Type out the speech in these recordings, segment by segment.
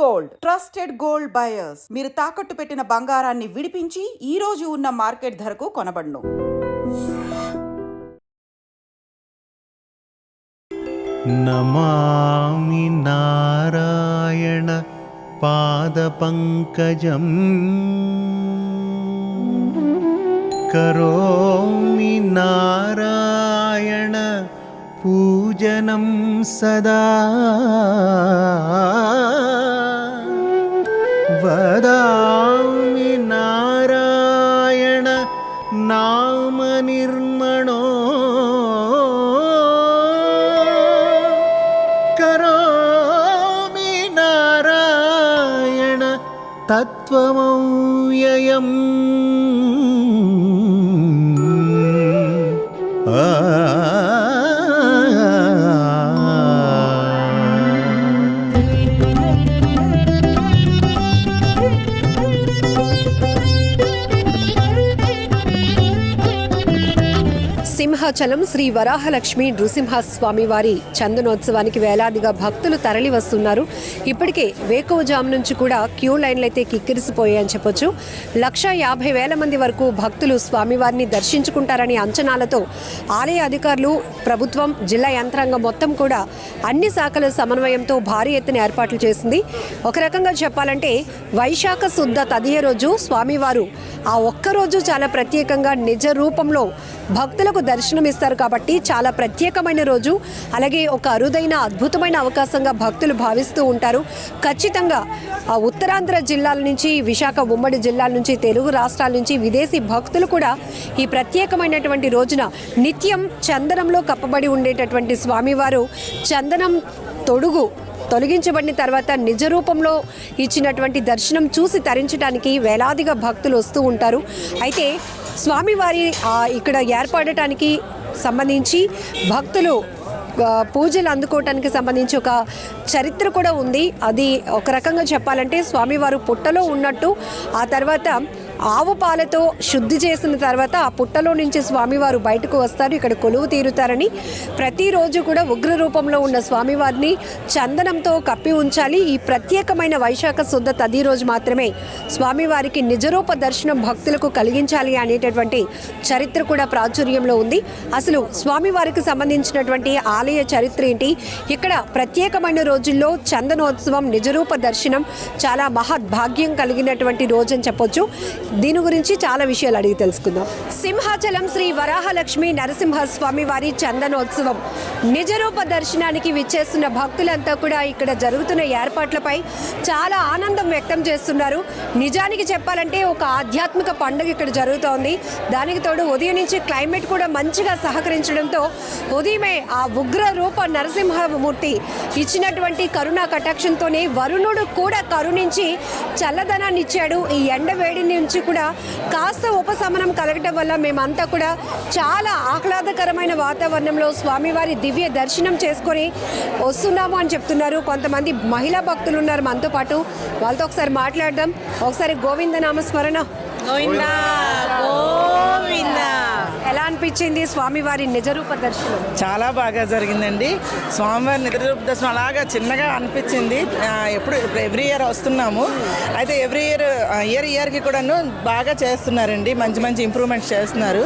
Gold trusted gold buyers. మీరు తాకట్టు పెట్టిన బంగారాన్ని విడిపించి ఈ రోజు ఉన్న మార్కెట్ ధరకు కొనబడును. నమామి నారాయణ పాద పంకజం కరోమి నారాయణ పూజనం సదా వదామి నారాయణ నామ నిర్మణో కరోమి నారాయణ తత్వమవ్యయం సింహాచలం శ్రీ వరాహలక్ష్మి నృసింహస్వామి వారి చందనోత్సవానికి వేలాదిగా భక్తులు తరలి వస్తున్నారు. ఇప్పటికే వేకువజాము నుంచి కూడా క్యూ లైన్లు అయితే కిక్కిరిసిపోయాయని చెప్పొచ్చు. 150,000 మంది వరకు భక్తులు స్వామివారిని దర్శించుకుంటారని అంచనాలతో ఆలయ అధికారులు, ప్రభుత్వం, జిల్లా యంత్రాంగం మొత్తం కూడా అన్ని శాఖల సమన్వయంతో భారీ ఎత్తున ఏర్పాట్లు చేసింది. ఒక రకంగా చెప్పాలంటే వైశాఖ శుద్ధ తదియ రోజు స్వామివారు ఆ ఒక్కరోజు చాలా ప్రత్యేకంగా నిజ రూపంలో భక్తులకు దర్శనమిస్తారు కాబట్టి చాలా ప్రత్యేకమైన రోజు. అలాగే ఒక అరుదైన అద్భుతమైన అవకాశంగా భక్తులు భావిస్తూ ఉంటారు. ఖచ్చితంగా ఉత్తరాంధ్ర జిల్లాల నుంచి, విశాఖ ఉమ్మడి జిల్లాల నుంచి, తెలుగు రాష్ట్రాల నుంచి విదేశీ భక్తులు కూడా ఈ ప్రత్యేకమైనటువంటి రోజున నిత్యం చందనంలో కప్పబడి ఉండేటటువంటి స్వామివారు చందనం తొలగించబడిన తర్వాత నిజ రూపంలో ఇచ్చినటువంటి దర్శనం చూసి తరించడానికి వేలాదిగా భక్తులు వస్తూ ఉంటారు. అయితే స్వామివారి ఇక్కడ ఏర్పడటానికి సంబంధించి భక్తులు పూజలు అందుకోవటానికి సంబంధించి ఒక చరిత్ర కూడా ఉంది. అది ఒక రకంగా చెప్పాలంటే స్వామివారు పుట్టలో ఉన్నట్టు, ఆ తర్వాత ఆవు పాలతో శుద్ధి చేసిన తర్వాత ఆ పుట్టలో నుంచి స్వామివారు బయటకు వస్తారు, ఇక్కడ కొలువు తీరుతారని. ప్రతిరోజు కూడా ఉగ్ర రూపంలో ఉన్న స్వామివారిని చందనంతో కప్పి ఉంచాలి. ఈ ప్రత్యేకమైన వైశాఖ శుద్ధ తది రోజు మాత్రమే స్వామివారికి నిజరూప దర్శనం భక్తులకు కలిగించాలి అనేటటువంటి చరిత్ర కూడా ప్రాచుర్యంలో ఉంది. అసలు స్వామివారికి సంబంధించినటువంటి ఆలయ చరిత్ర ఏంటి, ఇక్కడ ప్రత్యేకమైన రోజుల్లో చందనోత్సవం, నిజరూప దర్శనం చాలా మహద్భాగ్యం కలిగినటువంటి రోజు అని చెప్పొచ్చు. దీని గురించి చాలా విషయాలు అడిగి తెలుసుకుందాం. సింహాచలం శ్రీ వరాహలక్ష్మి నరసింహస్వామి వారి చందనోత్సవం నిజరూప దర్శనానికి విచ్చేస్తున్న భక్తులంతా కూడా ఇక్కడ జరుగుతున్న ఏర్పాట్లపై చాలా ఆనందం వ్యక్తం చేస్తున్నారు. నిజానికి చెప్పాలంటే ఒక ఆధ్యాత్మిక పండుగ ఇక్కడ జరుగుతోంది. దానికి తోడు ఉదయం నుంచి క్లైమేట్ కూడా మంచిగా సహకరించడంతో ఉదయమే ఆ ఉగ్ర రూప నరసింహమూర్తి ఇచ్చినటువంటి కరుణా కటాక్షంతోనే వరుణుడు కూడా కరుణించి చల్లదనాన్ని ఇచ్చాడు. ఈ ఎండ వేడి నుంచి కూడా కాస్త ఉపశమనం కలగటం వల్ల మేమంతా కూడా చాలా ఆహ్లాదకరమైన వాతావరణంలో స్వామివారి దివ్య దర్శనం చేసుకొని వస్తున్నాము అని చెప్తున్నారు. కొంతమంది మహిళా భక్తులు ఉన్నారు మనతో పాటు, వాళ్ళతో ఒకసారి మాట్లాడదాం. ఒకసారి గోవింద నామస్మరణ. గోవిందా గోవిందా. ఎలా అనిపించింది స్వామివారి నిజరూప దర్శనం? చాలా బాగా జరిగిందండి. స్వామివారి నిజరూప దర్శనం అలాగా చిన్నగా అనిపించింది. ఎప్పుడు ఎవ్రీ ఇయర్ వస్తున్నాము. అయితే ఎవ్రీ ఇయర్కి కూడాను బాగా చేస్తున్నారండి, మంచి మంచి ఇంప్రూవ్మెంట్స్ చేస్తున్నారు.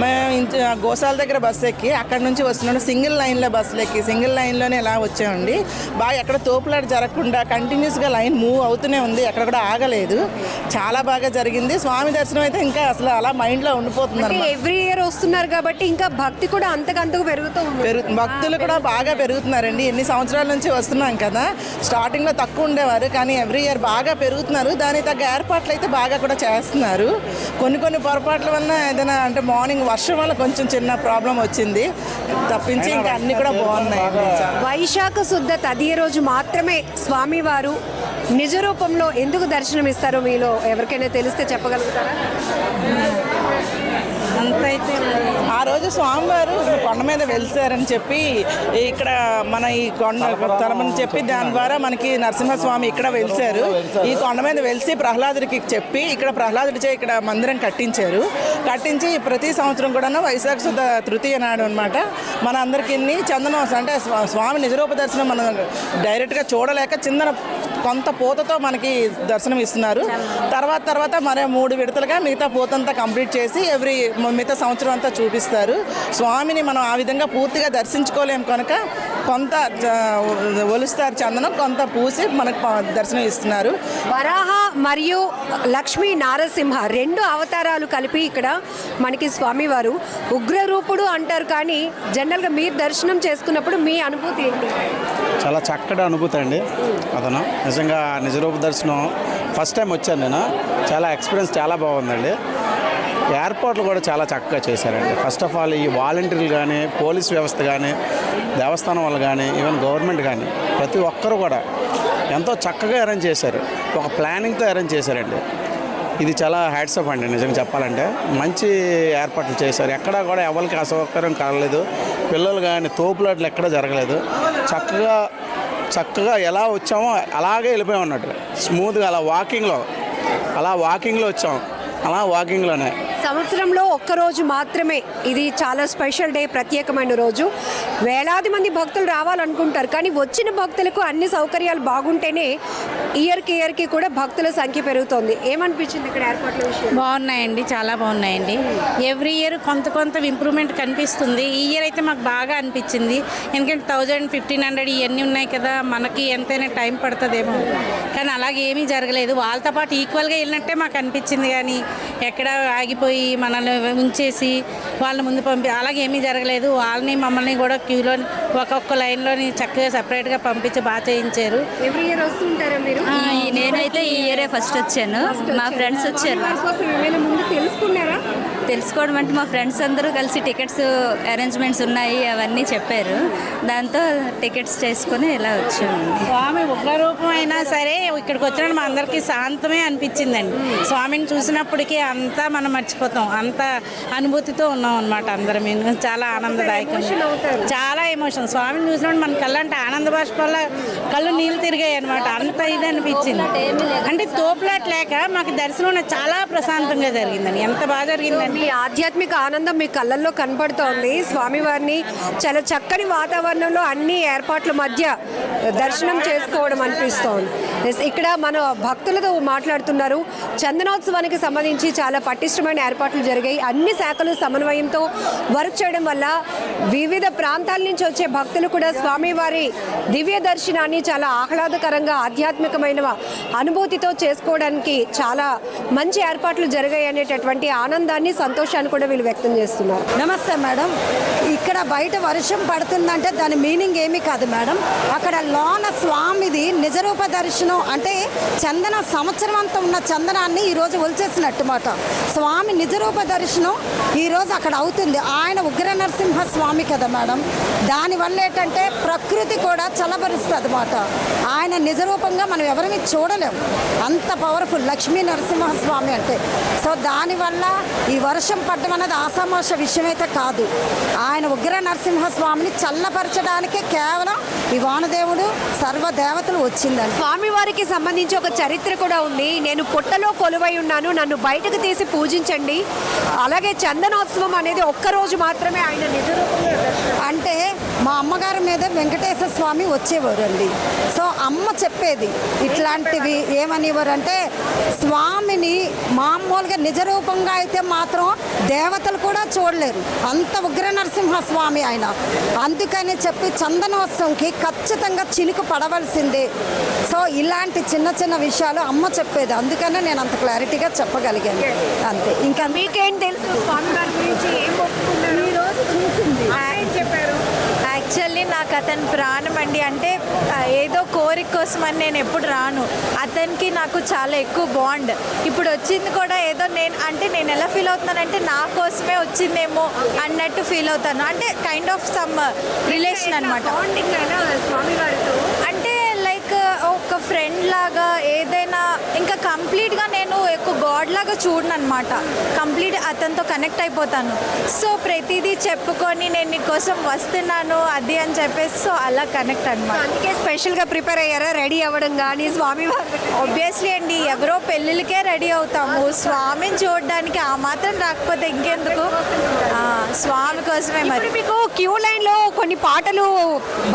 మేము గోశాల దగ్గర బస్సు ఎక్కి అక్కడ నుంచి వస్తున్నాము. సింగిల్ లైన్లో బస్సులు ఎక్కి సింగిల్ లైన్లోనే ఎలా వచ్చామండి. బాగా ఎక్కడ తోపులాట జరగకుండా కంటిన్యూస్గా లైన్ మూవ్ అవుతూనే ఉంది, ఎక్కడ కూడా ఆగలేదు. చాలా బాగా జరిగింది. స్వామి దర్శనం అయితే ఇంకా అసలు అలా మైండ్లో ఉండిపోతున్నారు. ఎవ్రీ ఇయర్ వస్తున్నారు కాబట్టి ఇంకా భక్తి కూడా అంతకంతకు భక్తులు కూడా బాగా పెరుగుతున్నారండి. ఎన్ని సంవత్సరాల నుంచి వస్తున్నాం కదా, స్టార్టింగ్లో తక్కువ ఉండేవారు, కానీ ఎవ్రీ ఇయర్ బాగా పెరుగుతున్నారు. దానికి తగ్గ ఏర్పాట్లు అయితే బాగా కూడా చేస్తున్నారు. కొన్ని పొరపాట్ల వల్ల ఏదైనా అంటే మార్నింగ్ వర్షం వల్ల కొంచెం చిన్న ప్రాబ్లం వచ్చింది, తప్పించి ఇంకా అన్ని కూడా బాగున్నాయి. వైశాఖ శుద్ధ తదియ రోజు మాత్రమే స్వామివారు నిజ రూపంలో ఎందుకు దర్శనం ఇస్తారో మీలో ఎవరికైనా తెలిస్తే చెప్పగలుగుతారా? అంతైతే ఆ రోజు స్వామివారు కొండ మీద వెలిసారని చెప్పి ఇక్కడ మన ఈ కొండ తలమని చెప్పి దాని ద్వారా మనకి నరసింహస్వామి ఇక్కడ వెలిసారు. ఈ కొండ మీద వెలిసి ప్రహ్లాదుడికి చెప్పి ఇక్కడ ప్రహ్లాదుడిచే ఇక్కడ మందిరం కట్టించి ప్రతి సంవత్సరం కూడా వైశాఖ శుద్ధ తృతీయ నాడు అనమాట మన అందరికీ చందనోత్సవం అంటే స్వామి నిజరూప దర్శనం మనం డైరెక్ట్గా చూడలేక కొంత పూతతో మనకి దర్శనం ఇస్తున్నారు. తర్వాత మరో 3 విడతలుగా మిగతా పూతంతా కంప్లీట్ చేసి మిగతా సంవత్సరం అంతా చూపిస్తారు. స్వామిని మనం ఆ విధంగా పూర్తిగా దర్శించుకోలేము కనుక కొంత ఒలుస్తారు చందనం, కొంత పూసి మనకు దర్శనం ఇస్తున్నారు. వరాహ మరియు లక్ష్మీ నారసింహ 2 అవతారాలు కలిపి ఇక్కడ మనకి స్వామివారు ఉగ్రరూపుడు అంటారు. కానీ జనరల్గా మీరు దర్శనం చేసుకున్నప్పుడు మీ అనుభూతి ఏంటి? చాలా చక్కటి అనుభూతి అండి. అతను నిజంగా నిజరూప దర్శనం ఫస్ట్ టైం వచ్చాను నేను. చాలా ఎక్స్పీరియన్స్ చాలా బాగుందండి. ఏర్పాట్లు కూడా చాలా చక్కగా చేశారండి. ఫస్ట్ ఆఫ్ ఆల్ ఈ వాలంటీర్లు కానీ, పోలీస్ వ్యవస్థ కానీ, దేవస్థానం వాళ్ళు కానీ, ఈవెన్ గవర్నమెంట్ కానీ ప్రతి ఒక్కరు కూడా ఎంతో చక్కగా అరేంజ్ చేశారు. ఒక ప్లానింగ్తో అరేంజ్ చేశారండి. ఇది చాలా హ్యాట్సప్ అండి. నిజంగా చెప్పాలంటే మంచి ఏర్పాట్లు చేశారు. ఎక్కడా కూడా ఎవరికి అసౌకర్యం కలగలేదు. పిల్లలు కానీ తోపులాట్లు ఎక్కడా జరగలేదు. చక్కగా ఎలా వచ్చామో అలాగే వెళ్ళిపోయాం అన్నట్టు. స్మూత్గా అలా వాకింగ్లో వచ్చాం. అలా వాకింగ్లోనే సంవత్సరంలో ఒక్కరోజు మాత్రమే ఇది చాలా స్పెషల్ డే, ప్రత్యేకమైన రోజు. వేలాది మంది భక్తులు రావాలనుకుంటారు. కానీ వచ్చిన భక్తులకు అన్ని సౌకర్యాలు బాగుంటేనే ఇయర్కి కూడా భక్తుల సంఖ్య పెరుగుతుంది. ఏమనిపించింది ఇక్కడ ఏర్పాట్ల విషయం? బాగున్నాయండి, చాలా బాగున్నాయండి. ఎవ్రీ ఇయర్ కొంత ఇంప్రూవ్మెంట్ కనిపిస్తుంది. ఈ ఇయర్ అయితే మాకు బాగా అనిపించింది. ఎందుకంటే 1000-1500 ఇవన్నీ ఉన్నాయి కదా, మనకి ఎంతైనా టైం పడుతుందేమో. కానీ అలాగే ఏమీ జరగలేదు. వాళ్ళతో పాటు ఈక్వల్గా వెళ్ళినట్టే మాకు అనిపించింది. కానీ ఎక్కడ ఆగిపోయి మనల్ని ఉంచేసి వాళ్ళని ముందు అలాగే ఏమీ జరగలేదు. వాళ్ళని మమ్మల్ని కూడా క్యూలో ఒక్కొక్క లైన్లోని చక్కగా సపరేట్గా పంపించి బాగా చేయించారు. ఎవ్రీ ఇయర్ వస్తుంటారా మీరు? నేనైతే ఈ ఇయరే ఫస్ట్ వచ్చాను. మా ఫ్రెండ్స్ వచ్చారు. ముందు తెలుసుకున్నారా? తెలుసుకోవడం అంటే మా ఫ్రెండ్స్ అందరూ కలిసి టికెట్స్ అరేంజ్మెంట్స్ ఉన్నాయి అవన్నీ చెప్పారు. దాంతో టికెట్స్ చేసుకొని ఇలా వచ్చాము. స్వామి ఉగ్రరూపం అయినా సరే ఇక్కడికి వచ్చినప్పుడు మా అందరికీ శాంతమే అనిపించిందండి. స్వామిని చూసినప్పటికీ అంతా మనం మర్చిపోతాం. అంత అనుభూతితో ఉన్నాం అనమాట అందరం. చాలా ఆనందదాయకం, చాలా ఎమోషన్. స్వామిని చూసినప్పుడు మన కళ్ళు అంటే ఆనంద బాష్పాల కళ్ళు నీళ్ళు తిరిగాయి అనమాట. అంత ఇది అనిపించింది. అంటే తోపులాట్ లేక మాకు దర్శనం చాలా ప్రశాంతంగా జరిగిందండి. ఎంత బాగా జరిగిందండి. మీ ఆధ్యాత్మిక ఆనందం మీ కళ్ళల్లో కనపడుతోంది. స్వామివారిని చాలా చక్కని వాతావరణంలో అన్ని ఏర్పాట్ల మధ్య దర్శనం చేసుకోవడం అనిపిస్తోంది. ఇక్కడ మన భక్తులతో మాట్లాడుతున్నారు. చందనోత్సవానికి సంబంధించి చాలా పటిష్టమైన ఏర్పాట్లు జరిగాయి. అన్ని శాఖలు సమన్వయంతో వర్క్ చేయడం వల్ల వివిధ ప్రాంతాల నుంచి వచ్చే భక్తులు కూడా స్వామివారి దివ్య దర్శనాన్ని చాలా ఆహ్లాదకరంగా ఆధ్యాత్మికమైన అనుభూతితో చేసుకోవడానికి చాలా మంచి ఏర్పాట్లు జరిగాయి అనేటటువంటి ఆనందాన్ని, సంతోషాన్ని కూడా వీళ్ళు వ్యక్తం చేస్తున్నారు. నమస్తే మేడం. ఇక్కడ బయట వర్షం పడుతుందంటే దాని మీనింగ్ ఏమీ కాదు మేడం. అక్కడ లోన స్వామిది నిజరూప దర్శనం అంటే చందన సంవత్సరం అంతా ఉన్న చందనాన్ని ఈరోజు ఒలిచేసినట్టు మాట. స్వామి నిజరూప దర్శనం ఈరోజు అక్కడ అవుతుంది. ఆయన ఉగ్ర నరసింహ స్వామి కదా మేడం. దానివల్ల ఏంటంటే ప్రకృతి కూడా చల్లబరుస్తుంది అన్నమాట. ఆయన నిజరూపంగా మనం ఎవరిని చూడలేం. అంత పవర్ఫుల్ లక్ష్మీ నరసింహ స్వామి అంటే. సో దానివల్ల ఈ వర్షం పడడం అనేది ఆసామాష విషయం అయితే కాదు. ఆయన ఉగ్ర నరసింహస్వామిని చల్లపరచడానికే కేవలం ఈ వానదేవుడు సర్వదేవతలు వచ్చిందని. స్వామివారికి సంబంధించి ఒక చరిత్ర కూడా ఉంది. నేను పుట్టలో కొలువై ఉన్నాను, నన్ను బయటకు తీసి పూజించండి. అలాగే చందనోత్సవం అనేది ఒక్కరోజు మాత్రమే ఆయన నిజరూపంగా అంటే మా అమ్మగారి మీద వెంకటేశ్వర స్వామి వచ్చేవారు అండి. సో అమ్మ చెప్పేది ఇట్లాంటివి ఏమనేవారు అంటే స్వామిని మామూలుగా నిజరూపంగా అయితే మాత్రం దేవతలు కూడా చూడలేరు. అంత ఉగ్ర నరసింహ స్వామి ఆయన. అందుకని చెప్పి చందనోత్సవంకి ఖచ్చితంగా చినుకు పడవలసిందే. సో ఇలాంటి చిన్న చిన్న విషయాలు అమ్మ చెప్పేది. అందుకనే నేను అంత క్లారిటీగా చెప్పగలిగాను. అంతే. ఇంకా మీకేం తెలుసు స్వామివారి గురించి? ఏం ఒప్పుకున్నారు? ఈరోజు చూసింది చెప్పారు. యాక్చువల్లీ నాకు అతని ప్రాణం అండి. అంటే ఏదో కోరిక కోసం అని నేను ఎప్పుడు రాను. అతనికి నాకు చాలా ఎక్కువ బాండ్. ఇప్పుడు వచ్చింది కూడా ఏదో నేను ఎలా ఫీల్ అవుతున్నానంటే నా కోసమే వచ్చిందేమో అన్నట్టు ఫీల్ అవుతాను. అంటే కైండ్ ఆఫ్ సమ్ రిలేషన్ అనమాట. అంటే లైక్ ఒక ఫ్రెండ్ లాగా ఏదైనా ఇంకా కంప్లీట్గా నేను ఎక్కువ గాడ్ లాగా చూడను అనమాట. కంప్లీట్ అతనితో కనెక్ట్ అయిపోతాను. సో ప్రతిదీ చెప్పుకొని నేను నీకోసం వస్తున్నాను అది అని చెప్పేసి సో అలా కనెక్ట్ అనమాట. అందుకే స్పెషల్గా ప్రిపేర్ అయ్యారా? రెడీ అవ్వడం కానీ స్వామివారి? ఆబ్వియస్లీ అండి, ఎవరో పెళ్ళిళ్ళకే రెడీ అవుతాము. స్వామిని చూడడానికి ఆ మాత్రం రాకపోతే ఇంకెందుకు? స్వామి కోసమే. మరి మీకు క్యూ లైన్లో కొన్ని పాటలు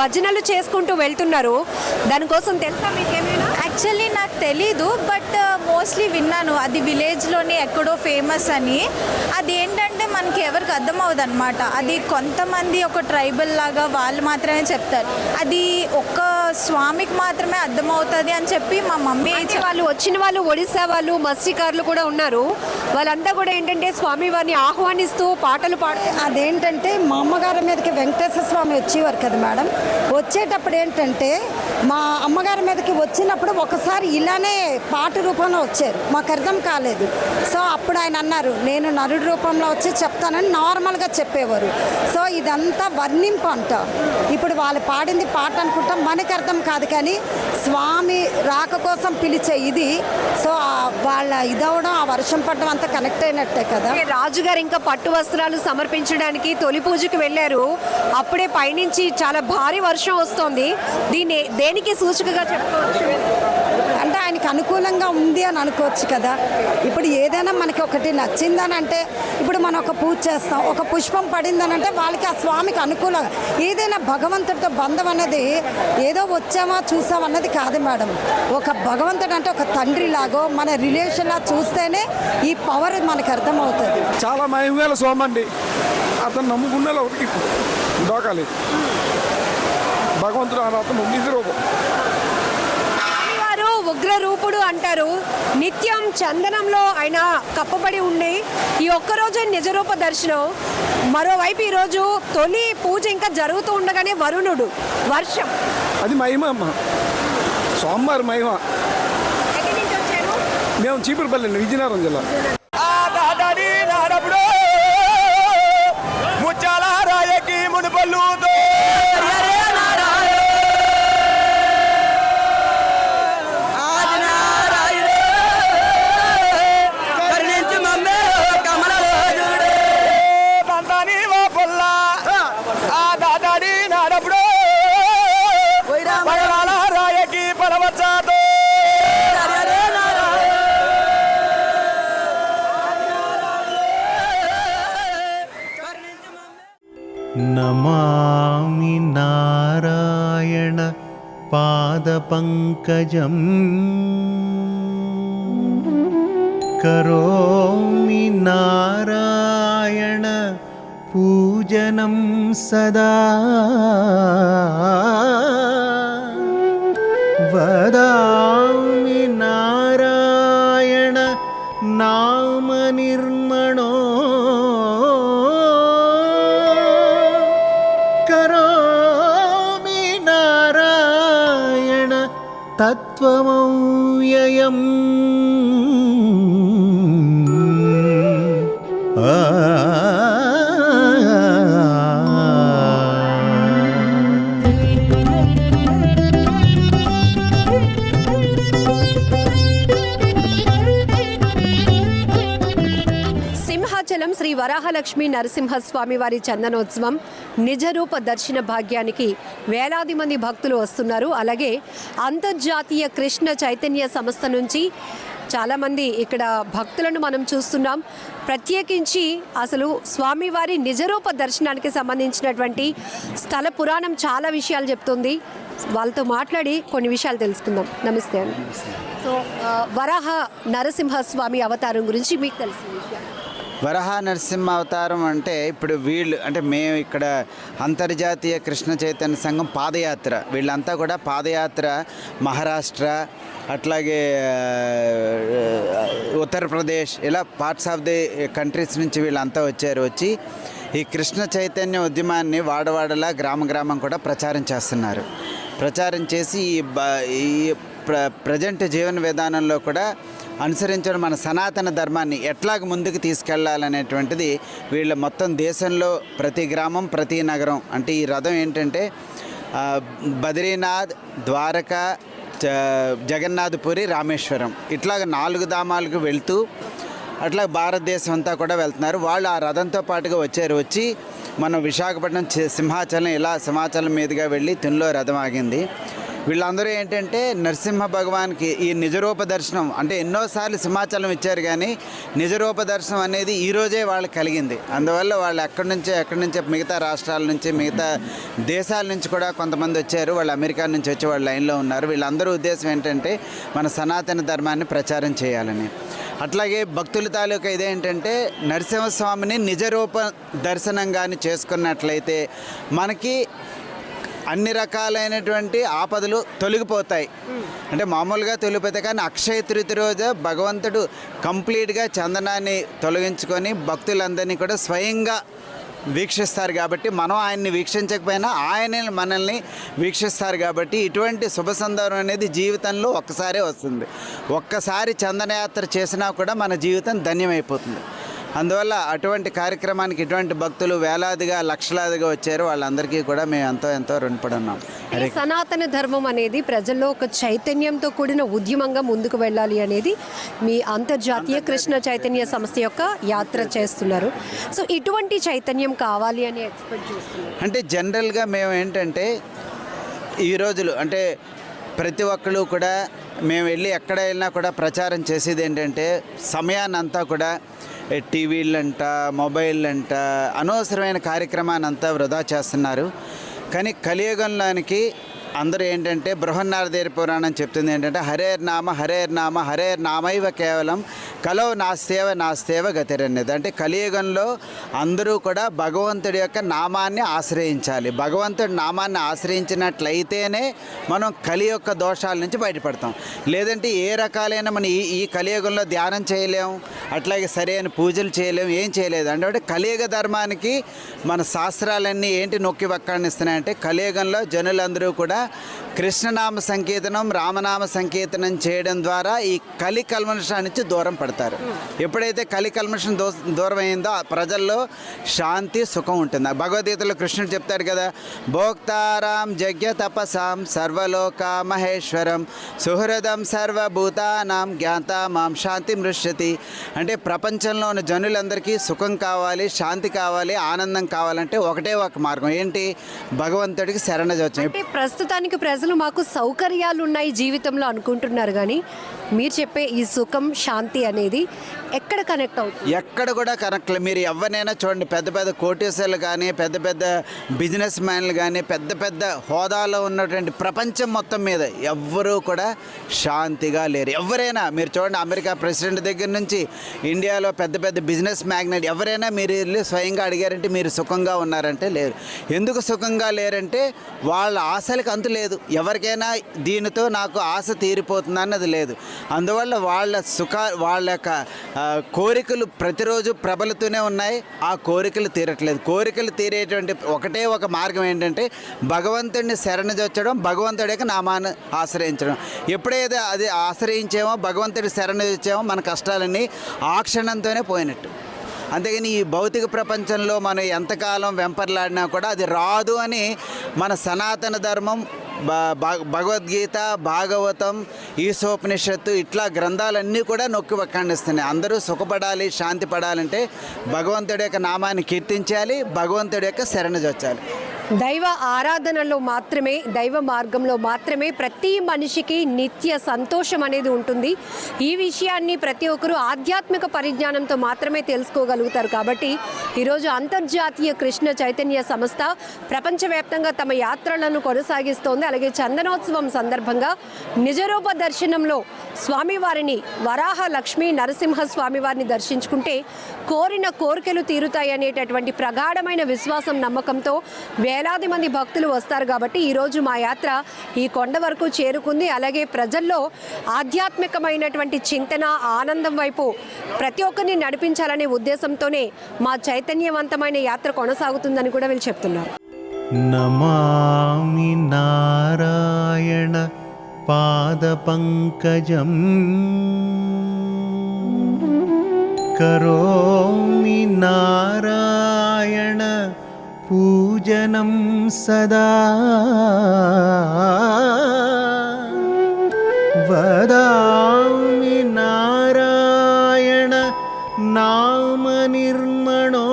భజనలు చేసుకుంటూ వెళ్తున్నారు. దానికోసం తెలుసా మీకేమైనా? యాక్చువల్లీ నాకు తెలీదు, బట్ మోస్ట్లీ విన్నాను అది విలేజ్లోనే ఎక్కడో ఫేమస్ అని. అది ఏంటంటే మనకి ఎవరికి అర్థమవుతుంది అనమాట. అది కొంతమంది ఒక ట్రైబల్ లాగా వాళ్ళు మాత్రమే చెప్తారు, అది ఒక్క స్వామికి మాత్రమే అర్థమవుతుంది అని చెప్పి మా మమ్మీ వాళ్ళు వచ్చిన వాళ్ళు ఒడిశా వాళ్ళు మత్స్యకారులు కూడా ఉన్నారు. వాళ్ళంతా కూడా ఏంటంటే స్వామి వారిని ఆహ్వానిస్తూ పాటలు పాడుతారు. అదేంటంటే మా అమ్మగారి మీదకి వెంకటేశ్వర స్వామి వచ్చేవారు కదా మేడం. వచ్చేటప్పుడు ఏంటంటే మా అమ్మగారి మీదకి వచ్చినప్పుడు ఒకసారి ఇలానే పాట రూపంలో వచ్చారు, మాకు అర్థం కాలేదు. సో అప్పుడు ఆయన అన్నారు, నేను నరుడి రూపంలో వచ్చి చెప్తానని నార్మల్గా చెప్పేవారు. సో ఇదంతా వర్ణింపు అంట. ఇప్పుడు వాళ్ళు పాడింది పాట అనుకుంటాం, మనకి అర్థం కాదు, కానీ స్వామి రాక కోసం పిలిచే ఇది. సో వాళ్ళ ఇదవడం, ఆ వర్షం పడడం అంతా కనెక్ట్ అయినట్టే కదా. రాజుగారు ఇంకా పట్టు వస్త్రాలు సమర్పించడానికి తొలి పూజకు వెళ్ళారు. అప్పుడే పైనుంచి చాలా భారీ వర్షం వస్తోంది. దీన్ని దేనికి సూచికగా చెప్పుకోవచ్చు? అంటే ఆయనకి అనుకూలంగా ఉంది అని అనుకోవచ్చు కదా. ఇప్పుడు ఏదైనా మనకి ఒకటి నచ్చిందని అంటే, ఇప్పుడు మనం ఒక పూజ చేస్తాం, ఒక పుష్పం పడిందని అంటే వాళ్ళకి ఆ స్వామికి అనుకూలంగా. ఏదైనా భగవంతుడితో బంధం అనేది ఏదో వచ్చామా చూసామన్నది కాదు మేడం. ఒక భగవంతుడు అంటే ఒక తండ్రి లాగో మన రిలేషన్లా చూస్తేనే ఈ పవర్ మనకు అర్థమవుతుంది. చాలా మహిమగల సోమండి, అతను నమ్ముకున్న ఒకరికి దోకాలి. భగవంతుడు అతను నిజ రూపం. ఉగ్ర రూపుడు అంటారు. నిత్యం చందనంలో ఆయన కప్పబడి ఉండి ఈ ఒక్కరోజు నిజరూప దర్శనం. మరోవైపు ఈరోజు తొలి పూజ ఇంకా జరుగుతూ ఉండగానే వరుణుడు, వర్షం. అది మహిమ అమ్మ, స్వామివారి మహిమ. ఎక్కడి నుంచి వచ్చారు? మేము చీపురుపల్లి అండి, విజయనగరం జిల్లా. నమామి నారాయణ పాదపంకజం కరోమి నారాయణ పూజనం సదా వదామి నారాయణ నామ నిర్మణో కరోమి నారాయణ తత్వమవ్యయం. సింహాచలం శ్రీ వరాహలక్ష్మి నరసింహస్వామి వారి చందనోత్సవం నిజరూప దర్శన భాగ్యానికి వేలాది మంది భక్తులు వస్తున్నారు. అలాగే అంతర్జాతీయ కృష్ణ చైతన్య సంస్థ నుంచి చాలామంది ఇక్కడ భక్తులను మనం చూస్తున్నాం. ప్రత్యేకించి అసలు స్వామివారి నిజరూప దర్శనానికి సంబంధించినటువంటి స్థల పురాణం చాలా విషయాలు చెప్తుంది. వాళ్ళతో మాట్లాడి కొన్ని విషయాలు తెలుసుకుందాం. నమస్తే అండి. సో వరాహ నరసింహస్వామి అవతారం గురించి మీకు తెలిసిన విషయాలు. వరాహ నరసింహ అవతారం అంటే ఇప్పుడు వీళ్ళు అంటే మేము ఇక్కడ అంతర్జాతీయ కృష్ణ చైతన్య సంఘం పాదయాత్ర, వీళ్ళంతా కూడా పాదయాత్ర మహారాష్ట్ర, అట్లాగే ఉత్తరప్రదేశ్, ఇలా పార్ట్స్ ఆఫ్ ది కంట్రీస్ నుంచి వీళ్ళంతా వచ్చి ఈ కృష్ణ చైతన్య ఉద్యమాన్ని వాడవాడలా గ్రామ గ్రామం కూడా ప్రచారం చేస్తున్నారు. ప్రచారం చేసి ఈ ప్రజెంట్ జీవన విధానంలో కూడా అనుసరించడం మన సనాతన ధర్మాన్ని ఎట్లాగ ముందుకు తీసుకెళ్లాలనేటువంటిది వీళ్ళ మొత్తం దేశంలో ప్రతి గ్రామం ప్రతి నగరం. అంటే ఈ రథం ఏంటంటే బద్రీనాథ్, ద్వారకా, జగన్నాథపురి, రామేశ్వరం ఇట్లాగ 4 ధామాలకు వెళ్తూ అట్లా భారతదేశం అంతా కూడా వెళ్తున్నారు. వాళ్ళు ఆ రథంతో పాటుగా వచ్చి మనం విశాఖపట్నం సింహాచలం, ఇలా సింహాచలం మీదుగా వెళ్ళి తునిలో రథం ఆగింది. వీళ్ళందరూ ఏంటంటే నరసింహ భగవాన్కి ఈ నిజరూప దర్శనం అంటే ఎన్నోసార్లు సింహాచలం ఇచ్చారు కానీ నిజరూప దర్శనం అనేది ఈరోజే వాళ్ళకి కలిగింది. అందువల్ల వాళ్ళు ఎక్కడి నుంచో మిగతా రాష్ట్రాల నుంచి మిగతా దేశాల నుంచి కూడా కొంతమంది వచ్చారు. వాళ్ళు అమెరికా నుంచి వచ్చి వాళ్ళు లైన్లో ఉన్నారు. వీళ్ళందరూ ఉద్దేశం ఏంటంటే మన సనాతన ధర్మాన్ని ప్రచారం చేయాలని. అట్లాగే భక్తుల తాలూకా ఇదేంటంటే నరసింహస్వామిని నిజరూప దర్శనం కానీ చేసుకున్నట్లయితే మనకి అన్ని రకాలైనటువంటి ఆపదలు తొలగిపోతాయి. అంటే మామూలుగా తొలగిపోతాయి కానీ అక్షయ తృతీయ రోజు భగవంతుడు కంప్లీట్గా చందనాన్ని తొలగించుకొని భక్తులందరినీ కూడా స్వయంగా వీక్షిస్తారు. కాబట్టి మనం ఆయన్ని వీక్షించకపోయినా ఆయన మనల్ని వీక్షిస్తారు. కాబట్టి ఇటువంటి శుభ సందర్భం అనేది జీవితంలో ఒక్కసారే వస్తుంది. ఒక్కసారి చందనయాత్ర చేసినా కూడా మన జీవితం ధన్యమైపోతుంది. అందువల్ల అటువంటి కార్యక్రమానికి ఇటువంటి భక్తులు వేలాదిగా లక్షలాదిగా వచ్చారు. వాళ్ళందరికీ కూడా మేము ఎంతో రుణపడి ఉన్నాం. ఈ సనాతన ధర్మం అనేది ప్రజల్లో ఒక చైతన్యంతో కూడిన ఉద్యమంగా ముందుకు వెళ్ళాలి అనేది మీ అంతర్జాతీయ కృష్ణ చైతన్య సంస్థ యొక్క యాత్ర చేస్తున్నారు. సో ఇటువంటి చైతన్యం కావాలి అని ఎక్స్పెక్ట్ చేస్తున్నారు. అంటే జనరల్గా మేము ఏంటంటే ఈ రోజులు అంటే ప్రతి ఒక్కరు కూడా మేము వెళ్ళి ఎక్కడ వెళ్ళినా కూడా ప్రచారం చేసేది ఏంటంటే సమయాన్నంతా కూడా టీవీలంట మొబైల్లంట అనవసరమైన కార్యక్రమాన్ని అంతా వృధా చేస్తున్నారు. కానీ కలియుగంలోనికి అందరూ ఏంటంటే బృహన్నారదేవి పురాణం చెప్తుంది ఏంటంటే హరేర్నామ హరేర్నామైవ కేవలం కలో నాస్తేవ గతిరనేది. అంటే కలియుగంలో అందరూ కూడా భగవంతుడి యొక్క నామాన్ని ఆశ్రయించాలి. భగవంతుడి నామాన్ని ఆశ్రయించినట్లయితేనే మనం కలి యొక్క దోషాల నుంచి బయటపడతాం. లేదంటే ఏ రకాలైన మనం ఈ కలియుగంలో ధ్యానం చేయలేము, అట్లాగే సరైన పూజలు చేయలేము, ఏం చేయలేదు. అంటే కలియుగ ధర్మానికి మన శాస్త్రాలన్నీ ఏంటి నొక్కి వక్కాణిస్తున్నాయంటే కలియుగంలో జనులందరూ కూడా కృష్ణనామ సంకీర్తనం రామనామ సంకీర్తనం చేయడం ద్వారా ఈ కలి కల్మషం నుంచి దూరం పడతారు. ఎప్పుడైతే కలి కల్మషం దూరం అయిందో ప్రజల్లో శాంతి సుఖం ఉంటుంది. భగవద్గీతలో కృష్ణుడు చెప్తాడు కదా, భోక్తారాం యజ్ఞ తపసాం సర్వలోక మహేశ్వరం సుహృదం సర్వభూతానాం జ్ఞాతా మాం శాంతి మృష్యతి. అంటే ప్రపంచంలో ఉన్న జనులందరికీ సుఖం కావాలి, శాంతి కావాలి, ఆనందం కావాలంటే ఒకటే ఒక మార్గం ఏంటి, భగవంతుడికి శరణజొచ్చం. ప్రస్తుతానికి ప్రజలు మాకు సౌకర్యాలు ఉన్నాయి జీవితంలో అనుకుంటున్నారు కానీ మీరు చెప్పే ఈ సుఖం శాంతి అనేది ఎక్కడ కనెక్ట్ అవుతుంది? ఎక్కడ కూడా కనెక్ట్. మీరు ఎవరినైనా చూడండి, పెద్ద పెద్ద కోటీశ్వర్లు కానీ పెద్ద పెద్ద బిజినెస్ మ్యాన్లు కానీ పెద్ద హోదాలో ఉన్నటువంటి ప్రపంచం మొత్తం మీద ఎవ్వరూ కూడా శాంతిగా లేరు. ఎవరైనా మీరు చూడండి, అమెరికా ప్రెసిడెంట్ దగ్గర నుంచి ఇండియాలో పెద్ద బిజినెస్ మ్యాగ్నెట్ ఎవరైనా మీరు వెళ్ళి స్వయంగా అడిగారంటే మీరు సుఖంగా ఉన్నారంటే లేరు. ఎందుకు సుఖంగా లేరంటే వాళ్ళ ఆశలకు అంతు లేదు. ఎవరికైనా దీనితో నాకు ఆశ తీరిపోతుంది అన్నది లేదు. అందువల్ల వాళ్ళ యొక్క కోరికలు ప్రతిరోజు ప్రబలుతూనే ఉన్నాయి. ఆ కోరికలు తీరట్లేదు. కోరికలు తీరేటువంటి ఒకటే ఒక మార్గం ఏంటంటే భగవంతుడిని శరణజొచ్చడం, భగవంతుడి యొక్క నామాన్ని ఆశ్రయించడం. ఎప్పుడైతే అది ఆశ్రయించామో భగవంతుడి శరణజొచ్చామో మన కష్టాలన్నీ ఆ క్షణంతోనే పోయినట్టు. అంతేగాని ఈ భౌతిక ప్రపంచంలో మనం ఎంతకాలం వెంపర్లాడినా కూడా అది రాదు అని మన సనాతన ధర్మం భగవద్గీత, భాగవతం, ఈశోపనిషత్తు ఇట్లా గ్రంథాలన్నీ కూడా నొక్కి వక్కాణిస్తున్నాయి. అందరూ సుఖపడాలి, శాంతి పడాలంటే భగవంతుడి యొక్క నామాన్ని కీర్తించాలి, భగవంతుడి యొక్క శరణజొచ్చాలి. దైవ ఆరాధనలో మాత్రమే, దైవ మార్గంలో మాత్రమే ప్రతి మనిషికి నిత్య సంతోషం అనేది ఉంటుంది. ఈ విషయాన్ని ప్రతి ఒక్కరూ ఆధ్యాత్మిక పరిజ్ఞానంతో మాత్రమే తెలుసుకోగలుగుతారు. కాబట్టి ఈరోజు అంతర్జాతీయ కృష్ణ చైతన్య సంస్థ ప్రపంచవ్యాప్తంగా తమ యాత్రలను కొనసాగిస్తోంది. అలాగే చందనోత్సవం సందర్భంగా నిజరూప దర్శనంలో స్వామివారిని వరాహ లక్ష్మీ నరసింహ స్వామివారిని దర్శించుకుంటే కోరిన కోరికలు తీరుతాయి అనేటటువంటి ప్రగాఢమైన విశ్వాసం, నమ్మకంతో వేలాది మంది భక్తులు వస్తారు. కాబట్టి ఈరోజు మా యాత్ర ఈ కొండ వరకు చేరుకుంది. అలాగే ప్రజల్లో ఆధ్యాత్మికమైనటువంటి చింతన, ఆనందం వైపు ప్రతి ఒక్కరిని నడిపించాలనే ఉద్దేశంతోనే మా చైతన్యవంతమైన యాత్ర కొనసాగుతుందని కూడా వీళ్ళు చెప్తున్నారు. నమామి నారాయణ పాదపంకజం కరోమి నారాయణ పూజనం సదా వదామి నారాయణ నామ నిర్మణో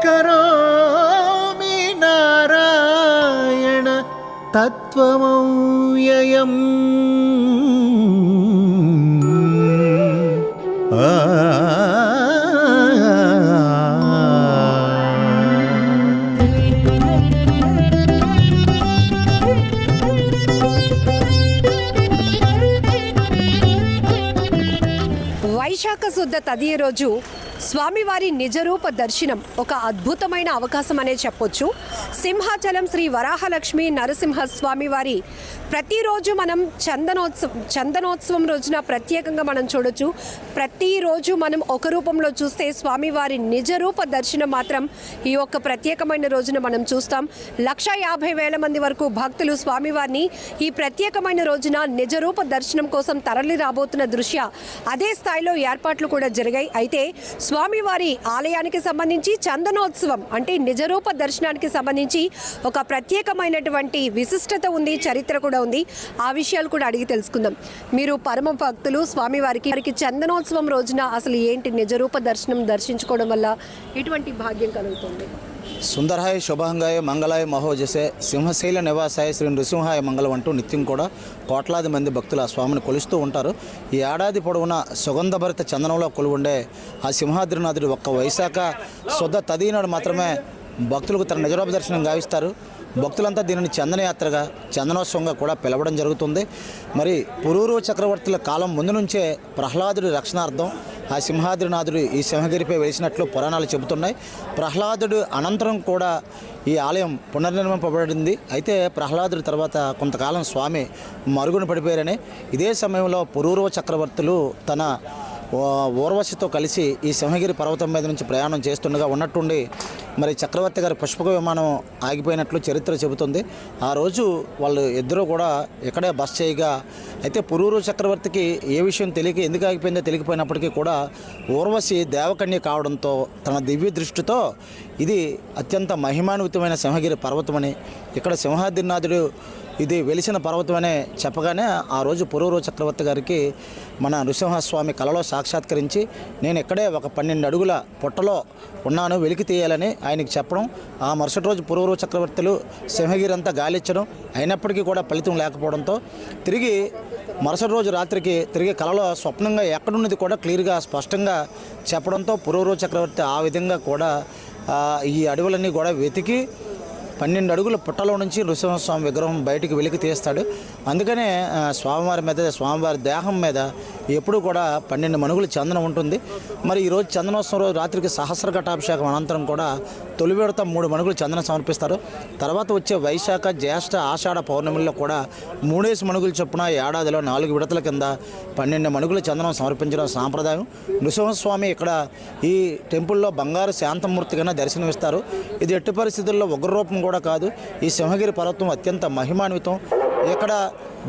కరోమి నారాయణ త్వమవ్యయం వైశాఖ శుద్ధ తదియ రోజు స్వామివారి నిజరూప దర్శనం ఒక అద్భుతమైన అవకాశం అనే చెప్పొచ్చు. సింహాచలం శ్రీ వరాహలక్ష్మి నరసింహ స్వామివారి ప్రతిరోజు మనం చందనోత్సవం రోజున ప్రత్యేకంగా మనం చూడొచ్చు. ప్రతిరోజు మనం ఒక రూపంలో చూస్తే స్వామివారి నిజరూప దర్శనం మాత్రం ఈ ఒక్క ప్రత్యేకమైన రోజున మనం చూస్తాం. 150,000 మంది వరకు భక్తులు స్వామివారిని ఈ ప్రత్యేకమైన రోజున నిజరూప దర్శనం కోసం తరలి రాబోతున్న దృశ్య అదే స్థాయిలో ఏర్పాట్లు కూడా జరిగాయి. అయితే స్వామివారి ఆలయానికి సంబంధించి చందనోత్సవం అంటే నిజరూప దర్శనానికి సంబంధించి ఒక ప్రత్యేకమైనటువంటి విశిష్టత ఉంది, చరిత్ర కూడా ఉంది. ఆ విషయాలు కూడా అడిగి తెలుసుకుందాం. మీరు పరమ భక్తులు, స్వామివారికి చందనోత్సవం రోజున అసలు ఏంటి నిజరూప దర్శనం దర్శించుకోవడం వల్ల ఎటువంటి భాగ్యం కలుగుతుంది? సుందరాయ శుభంగాయ మంగళాయ మహోజసే సింహశైల నివాసాయ శ్రీ నృసింహాయ మంగళం అంటూ నిత్యం కూడా కోట్లాది మంది భక్తులు ఆ స్వామిని కొలుస్తూ ఉంటారు. ఈ ఏడాది పొడవునా సుగంధభరిత చందనంలో కొలువుండే ఆ సింహాద్రినాథుడు ఒక్క వైశాఖ శుద్ధ తది నాడు మాత్రమే భక్తులకు తన నిజరూప దర్శనం గావిస్తారు. భక్తులంతా దీనిని చందనయాత్రగా చందనోత్సవంగా కూడా పిలవడం జరుగుతుంది. మరి పురూరు చక్రవర్తుల కాలం ముందు నుంచే ప్రహ్లాదుడి రక్షణార్థం ఆ సింహాద్రినాథుడు ఈ సింహగిరిపై వెలిసినట్లు పురాణాలు చెబుతున్నాయి. ప్రహ్లాదుడు అనంతరం కూడా ఈ ఆలయం పునర్నిర్మింపబడింది. అయితే ప్రహ్లాదుడి తర్వాత కొంతకాలం స్వామి మరుగున పడిపోయారని ఇదే సమయంలో పురూరవ చక్రవర్తులు తన ఊర్వశితో కలిసి ఈ సింహగిరి పర్వతం మీద నుంచి ప్రయాణం చేస్తుండగా ఉన్నట్టుండి మరి చక్రవర్తి గారి పుష్పక విమానం ఆగిపోయినట్లు చరిత్ర చెబుతుంది. ఆ రోజు వాళ్ళు ఇద్దరూ కూడా ఇక్కడే బస చేయగా అయితే పురూరు చక్రవర్తికి ఏ విషయం తెలియక ఎందుకు ఆగిపోయిందో తెలియకపోయినప్పటికీ కూడా ఊర్వశి దేవకన్య కావడంతో తన దివ్య దృష్టితో ఇది అత్యంత మహిమాన్వితమైన సింహగిరి పర్వతమని, ఇక్కడ సింహాద్రినాథుడు ఇది వెలిసిన పర్వతమనే చెప్పగానే ఆ రోజు పురూరు చక్రవర్తి గారికి మన నృసింహస్వామి కలలో సాక్షాత్కరించి నేను ఇక్కడే ఒక 12 అడుగుల పుట్టలో ఉన్నాను, వెలికి తీయాలని ఆయనకి చెప్పడం. ఆ మరుసటి రోజు పురూరు చక్రవర్తులు సింహగిరి అంతా గాలిచ్చడం అయినప్పటికీ కూడా ఫలితం లేకపోవడంతో తిరిగి మరుసటి రోజు రాత్రికి తిరిగి కలలో స్వప్నంగా ఎక్కడున్నది కూడా క్లియర్గా స్పష్టంగా చెప్పడంతో పురూరు చక్రవర్తి ఆ విధంగా కూడా ఈ అడవులన్నీ కూడా వెతికి 12 అడుగుల పుట్టలో నుంచి నృసింహస్వామి విగ్రహం బయటికి వెలికి తీస్తాడు. అందుకనే స్వామివారి దేహం మీద ఎప్పుడు కూడా 12 మణుగుల చందనం ఉంటుంది. మరి ఈరోజు చందనోత్సవం రోజు రాత్రికి సహస్ర ఘటాభిషేకం అనంతరం కూడా తొలి విడత 3 మణుగులు చందనం సమర్పిస్తారు. తర్వాత వచ్చే వైశాఖ, జ్యేష్ఠ, ఆషాఢ పౌర్ణమిలో కూడా 3 మణుగులు చొప్పున ఏడాదిలో 4 విడతల కింద 12 మణుగుల చందనం సమర్పించడం సాంప్రదాయం. నృసింహస్వామి ఇక్కడ ఈ టెంపుల్లో బంగారు శాంతమూర్తిగా దర్శనమిస్తారు. ఇది ఎట్టి పరిస్థితుల్లో ఉగ్రరూపం కూడా కాదు. ఈ సింహగిరి పర్వతం అత్యంత మహిమాన్వితం. ఎక్కడ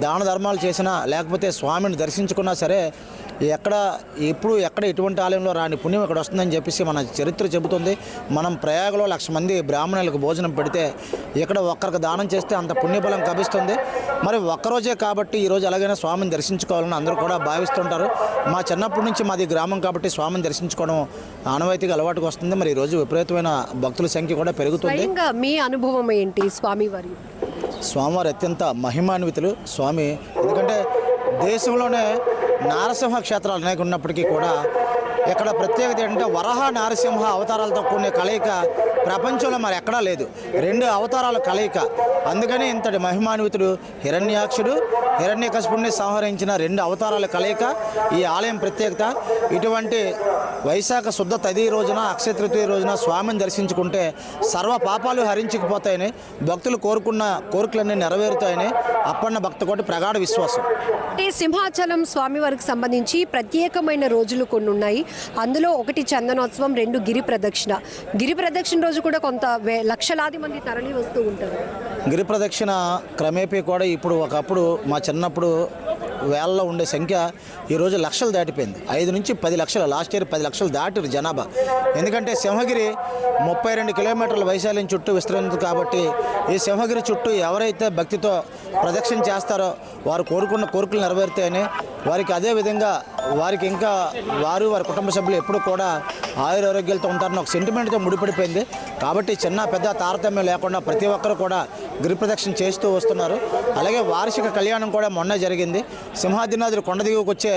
దాన ధర్మాలు చేసినా లేకపోతే స్వామిని దర్శించుకున్నా సరే ఎక్కడ ఎటువంటి ఆలయంలో రాని పుణ్యం ఇక్కడ వస్తుందని చెప్పేసి మన చరిత్ర చెబుతుంది. మనం ప్రయాగలో 1,00,000 మంది బ్రాహ్మణులకు భోజనం పెడితే ఇక్కడ ఒక్కరికి దానం చేస్తే అంత పుణ్యఫలం లభిస్తుంది. మరి ఒక్కరోజే కాబట్టి ఈరోజు ఎలాగైనా స్వామిని దర్శించుకోవాలని అందరూ కూడా భావిస్తుంటారు. మా చిన్నప్పటి నుంచి మాది గ్రామం కాబట్టి స్వామిని దర్శించుకోవడం ఆనవాయితీగా అలవాటుకు వస్తుంది. మరి ఈరోజు విపరీతమైన భక్తుల సంఖ్య కూడా పెరుగుతుంది. మీ అనుభవం ఏంటి? స్వామివారు అత్యంత మహిమాన్వితులు స్వామి. ఎందుకంటే దేశంలోనే నారసింహ క్షేత్రాలు అనేక ఉన్నప్పటికీ కూడా ఇక్కడ ప్రత్యేకత ఏంటంటే వరాహ నారసింహ అవతారాలతో కూడిన కలయిక ప్రపంచంలో మరి ఎక్కడా లేదు. 2 అవతారాల కలయిక. అందుకని ఇంతటి మహిమాన్వితుడు హిరణ్యాక్షుడు, హిరణ్యకశిపుడిని సంహరించిన 2 అవతారాల కలయిక ఈ ఆలయం ప్రత్యేకత. ఇటువంటి వైశాఖ శుద్ధ తది రోజున, అక్షయ తృతీయ రోజున స్వామిని దర్శించుకుంటే సర్వ పాపాలు హరించుకుపోతాయని, భక్తులు కోరుకున్న కోరికలన్నీ నెరవేరుతాయని అప్పన్న భక్తకోటి ప్రగాఢ విశ్వాసం. అంటే సింహాచలం స్వామివారికి సంబంధించి ప్రత్యేకమైన రోజులు కొన్ని ఉన్నాయి. అందులో ఒకటి చందనోత్సవం, 2 గిరి ప్రదక్షిణ. గిరి ప్రదక్షిణ రోజు కూడా కొంత లక్షలాది మంది తరలి వస్తూ ఉంటారు. గిరి ప్రదక్షిణ క్రమేపీ కూడా ఒకప్పుడు మా చిన్నప్పుడు వేలలో ఉండే సంఖ్య ఈరోజు లక్షలు దాటిపోయింది. 5 నుంచి 10 లక్షలు, లాస్ట్ ఇయర్ 10 లక్షలు దాటిరు జనాభా. ఎందుకంటే సింహగిరి 32 కిలోమీటర్ల వైశాల్యం చుట్టూ విస్తరించింది కాబట్టి ఈ సింహగిరి చుట్టూ ఎవరైతే భక్తితో ప్రదక్షిణ చేస్తారో వారు కోరుకున్న కోరికలు నెరవేరుతాయని, వారికి అదేవిధంగా వారికి ఇంకా వారి కుటుంబ సభ్యులు ఎప్పుడు కూడా ఆయురారోగ్యాలతో ఉంటారని ఒక సెంటిమెంట్తో ముడిపడిపోయింది. కాబట్టి చిన్న పెద్ద తారతమ్యం లేకుండా ప్రతి ఒక్కరు కూడా గిరి ప్రదక్షిణ చేస్తూ వస్తున్నారు. అలాగే వార్షిక కళ్యాణం కూడా మొన్న జరిగింది. సింహాద్రినాథుడు కొండ దిగువకు వచ్చే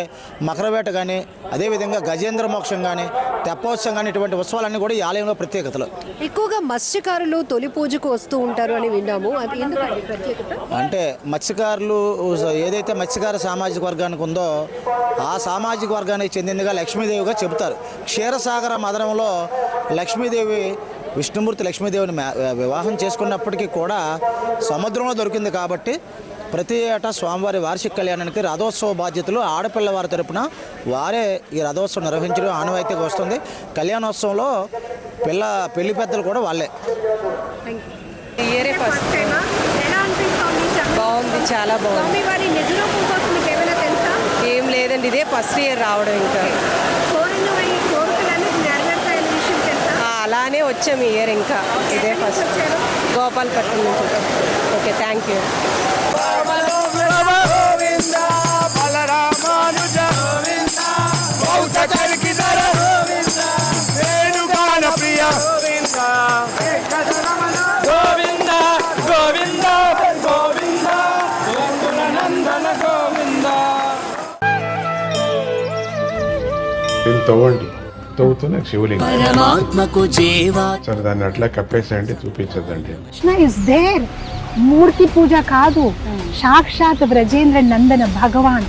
మకరవేట కానీ, అదేవిధంగా గజేంద్ర మోక్షం కానీ, తెప్పోత్సవం కానీ, ఇటువంటి ఉత్సవాలన్నీ కూడా ఈ ఆలయంలో ప్రత్యేకతలు. ఎక్కువగా మత్స్యకారులు తొలి పూజకు వస్తూ ఉంటారు అని విన్నాము. అది ఎందుకండి ప్రత్యేకత? అంటే మత్స్యకారులు ఏదైతే మత్స్యకార సామాజిక వర్గానికి ఉందో ఆ సామాజిక వర్గానికి చెందిందిగా లక్ష్మీదేవిగా చెబుతారు. క్షీరసాగర మదనంలో లక్ష్మీదేవి విష్ణుమూర్తి లక్ష్మీదేవిని వివాహం చేసుకున్నప్పటికీ కూడా సముద్రంలో దొరికింది. కాబట్టి ప్రతి ఏటా స్వామివారి వార్షిక కళ్యాణానికి రథోత్సవ బాధ్యతలు ఆడపిల్లవారి తరపున వారే ఈ రథోత్సవం నిర్వహించడం ఆనవాయితీగా వస్తుంది. కళ్యాణోత్సవంలో పెళ్లి పెద్దలు కూడా వాళ్ళే. బాగుంది, చాలా బాగుంది. ఏం లేదండి, ఇదే ఫస్ట్ ఇయర్ రావడం. ఇంకా అలానే వచ్చాము ఈ ఇయర్. ఇంకా ఇదే ఫస్ట్. గోపాలపట్నం నుంచి. Okay, thank you. తవ్వండి, తవ్వుతున్న శివలింగం. సరే, దాన్ని అట్లా కప్పేసేయండి, చూపించదండి. Krishna is there. మూర్తి పూజ కాదు, సాక్షాత్ బ్రజేంద్ర నందన భగవాన్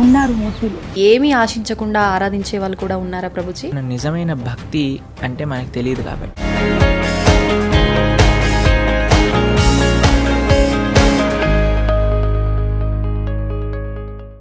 ఉన్నారు మూర్తిలో. ఏమీ ఆశించకుండా ఆరాధించే వాళ్ళు కూడా ఉన్నారా ప్రభుజీ? నిజమైన భక్తి అంటే మనకు తెలియదు కాబట్టి.